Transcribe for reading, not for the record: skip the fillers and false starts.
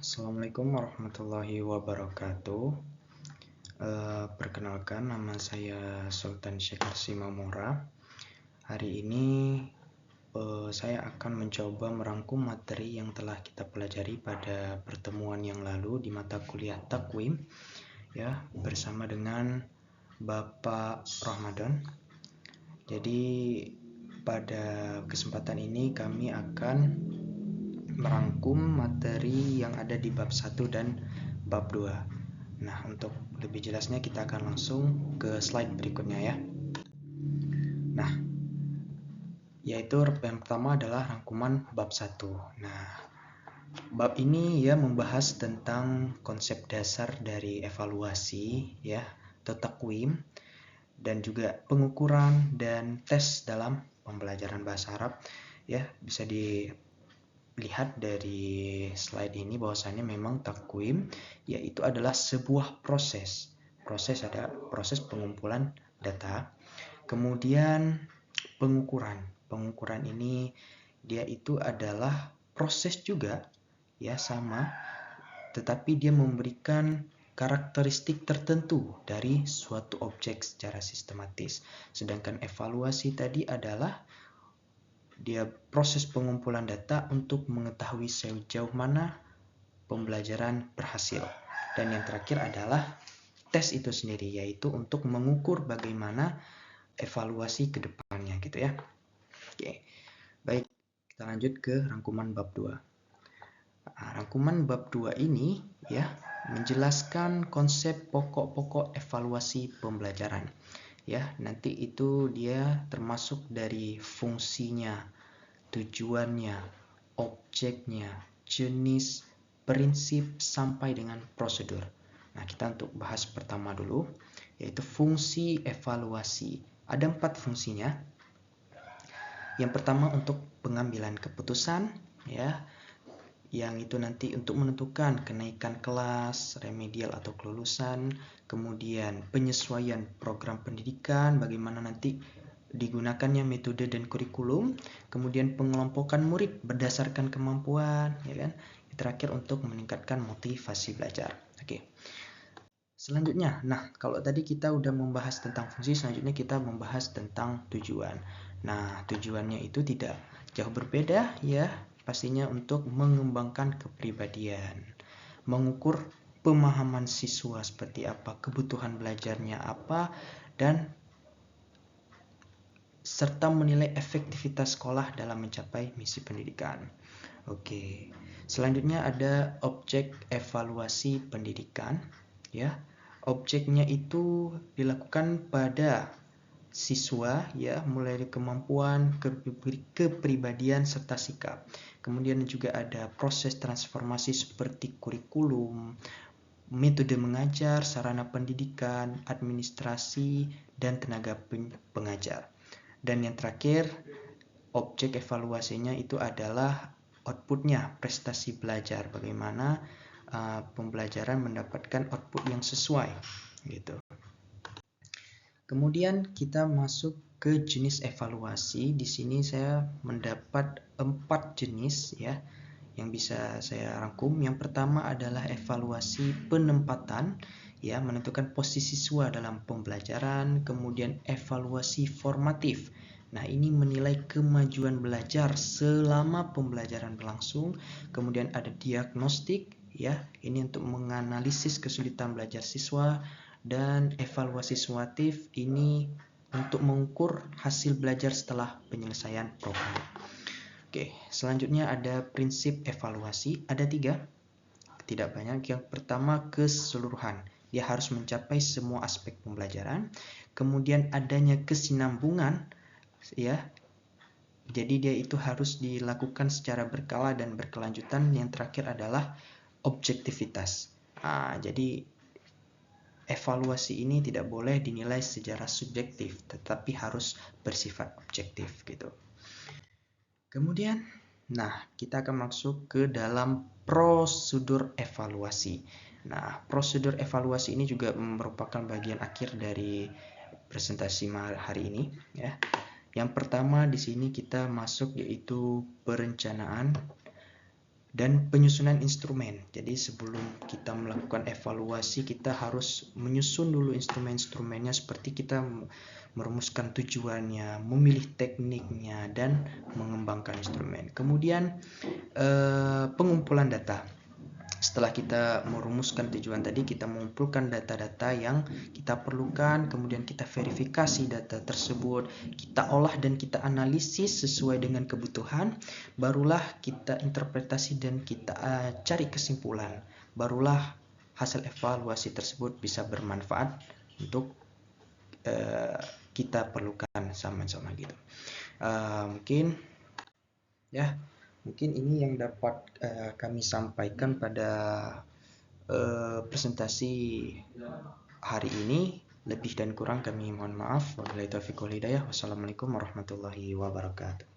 Assalamualaikum warahmatullahi wabarakatuh. Perkenalkan, nama saya Sultan Syekh Simamora. Hari ini saya akan mencoba merangkum materi yang telah kita pelajari pada pertemuan yang lalu di mata kuliah Takwim, ya, bersama dengan Bapak Ramadan. Jadi pada kesempatan ini kami akan merangkum materi yang ada di bab 1 dan bab 2. Nah, untuk lebih jelasnya kita akan langsung ke slide berikutnya ya. Nah, yaitu yang pertama adalah rangkuman bab 1. Nah, bab ini ya membahas tentang konsep dasar dari evaluasi ya, atau takwim, dan juga pengukuran dan tes dalam pembelajaran bahasa Arab ya. Bisa dilihat dari slide ini bahwasannya memang takwim yaitu adalah sebuah proses ada proses pengumpulan data, kemudian pengukuran ini dia itu adalah proses juga ya, sama, tetapi dia memberikan karakteristik tertentu dari suatu objek secara sistematis. Sedangkan evaluasi tadi adalah dia proses pengumpulan data untuk mengetahui sejauh mana pembelajaran berhasil. Dan yang terakhir adalah tes itu sendiri, yaitu untuk mengukur bagaimana evaluasi ke depannya gitu ya. Oke. Baik, kita lanjut ke rangkuman bab 2. Nah, rangkuman bab 2 ini ya menjelaskan konsep pokok-pokok evaluasi pembelajaran. Ya, nanti itu dia termasuk dari fungsinya, tujuannya, objeknya, jenis, prinsip, sampai dengan prosedur. Nah, kita untuk bahas pertama dulu, yaitu fungsi evaluasi. Ada 4 fungsinya. Yang pertama untuk pengambilan keputusan, ya, yang itu nanti untuk menentukan kenaikan kelas, remedial atau kelulusan, kemudian penyesuaian program pendidikan, bagaimana nanti digunakannya metode dan kurikulum, kemudian pengelompokan murid berdasarkan kemampuan, ya kan? Terakhir untuk meningkatkan motivasi belajar. Oke. Selanjutnya, nah kalau tadi kita udah membahas tentang fungsi, selanjutnya kita membahas tentang tujuan. Nah, tujuannya itu tidak jauh berbeda ya, pastinya untuk mengembangkan kepribadian, mengukur pemahaman siswa seperti apa, kebutuhan belajarnya apa, dan serta menilai efektivitas sekolah dalam mencapai misi pendidikan. Oke. Selanjutnya ada objek evaluasi pendidikan ya. Objeknya itu dilakukan pada siswa ya, mulai dari kemampuan, kepribadian serta sikap. Kemudian juga ada proses transformasi seperti kurikulum, metode mengajar, sarana pendidikan, administrasi, dan tenaga pengajar. Dan yang terakhir, objek evaluasinya itu adalah outputnya, prestasi belajar, bagaimana pembelajaran mendapatkan output yang sesuai gitu. Kemudian kita masuk ke jenis evaluasi. Di sini saya mendapat 4 jenis ya yang bisa saya rangkum. Yang pertama adalah evaluasi penempatan ya, menentukan posisi siswa dalam pembelajaran. Kemudian evaluasi formatif. Nah, ini menilai kemajuan belajar selama pembelajaran berlangsung. Kemudian ada diagnostik ya, ini untuk menganalisis kesulitan belajar siswa. Dan evaluasi sumatif ini untuk mengukur hasil belajar setelah penyelesaian program. Oke, selanjutnya ada prinsip evaluasi, ada 3, tidak banyak. Yang pertama keseluruhan, dia harus mencapai semua aspek pembelajaran. Kemudian adanya kesinambungan ya, jadi dia itu harus dilakukan secara berkala dan berkelanjutan. Yang terakhir adalah objektivitas. Nah, jadi evaluasi ini tidak boleh dinilai secara subjektif, tetapi harus bersifat objektif gitu. Kemudian, nah kita akan masuk ke dalam prosedur evaluasi. Nah, prosedur evaluasi ini juga merupakan bagian akhir dari presentasi hari ini ya. Yang pertama di sini kita masuk yaitu perencanaan. dan penyusunan instrumen. Jadi sebelum kita melakukan evaluasi, kita harus menyusun dulu instrumen-instrumennya, seperti kita merumuskan tujuannya, memilih tekniknya, dan mengembangkan instrumen. Kemudian pengumpulan data. Setelah kita merumuskan tujuan tadi, kita mengumpulkan data-data yang kita perlukan, kemudian kita verifikasi data tersebut, kita olah dan kita analisis sesuai dengan kebutuhan, barulah kita interpretasi dan kita cari kesimpulan. Barulah hasil evaluasi tersebut bisa bermanfaat untuk kita perlukan sama-sama gitu. Mungkin ya, mungkin ini yang dapat kami sampaikan pada presentasi hari ini. Lebih dan kurang kami mohon maaf. Wabillahi taufiq wal hidayah. Wassalamualaikum warahmatullahi wabarakatuh.